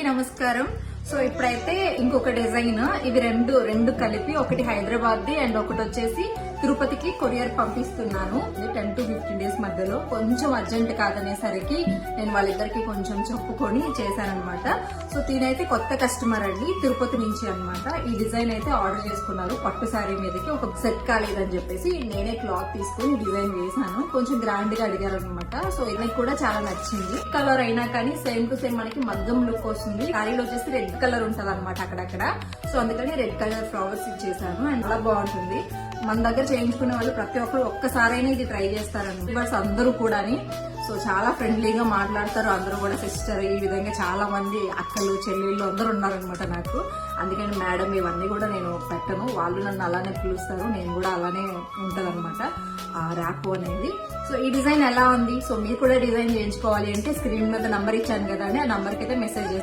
నమస్కారం. సో ఇప్పుడైతే ఇంకొక డిజైన్, ఇవి రెండు కలిపి, ఒకటి హైదరాబాద్ ది అండ్ ఒకటి వచ్చేసి తిరుపతికి కొరియర్ పంపిస్తున్నాను. 10 to 15 డేస్ మధ్యలో కొంచెం అర్జెంట్ కాదనేసరికి నేను వాళ్ళిద్దరికి కొంచెం చెప్పుకొని చేశానమాట. సో దీనైతే కొత్త కస్టమర్ అండి, తిరుపతి నుంచి అన్నమాట. ఈ డిజైన్ అయితే ఆర్డర్ చేసుకున్నారు. పట్టు శారీ మీదకి ఒక సెట్ కాలేదని చెప్పేసి నేనే క్లాత్ తీసుకుని డిజైన్ వేసాను. కొంచెం గ్రాండ్ గా అడిగారు అనమాట. సో ఇది కూడా చాలా నచ్చింది. కలర్ అయినా కానీ సేమ్ టు సేమ్ మనకి మగ్గం లుక్ వస్తుంది. శారీలో వచ్చేసి రెడ్ కలర్ ఉంటది అనమాట అక్కడక్కడ. సో అందుకని రెడ్ కలర్ ఫ్లవర్స్ ఇచ్చేసాను అండ్ చాలా బాగుంటుంది. మన దగ్గర చేయించుకునే వాళ్ళు ప్రతి ఒక్కరు ఒక్కసారైనా ఇది ట్రై చేస్తారన్నమాట. ఇవాళ అందరూ కూడా సో చాలా ఫ్రెండ్లీగా మాట్లాడతారు. అందరూ కూడా సిస్టర్, ఈ విధంగా చాలా మంది అక్కలు చెల్లెళ్ళు అందరూ ఉన్నారనమాట నాకు. అందుకని మేడం ఇవన్నీ కూడా నేను పెట్టను, వాళ్ళు నన్ను అలానే పిలుస్తారు, నేను కూడా అలానే ఉంటదన్నమాట ఆ ర్యాప్ అనేది. సో ఈ డిజైన్ ఎలా ఉంది, సో మీరు కూడా డిజైన్ చేయించుకోవాలి అంటే స్క్రీన్ మీద నంబర్ ఇచ్చాను కదా అండి, ఆ నంబర్కి అయితే మెసేజ్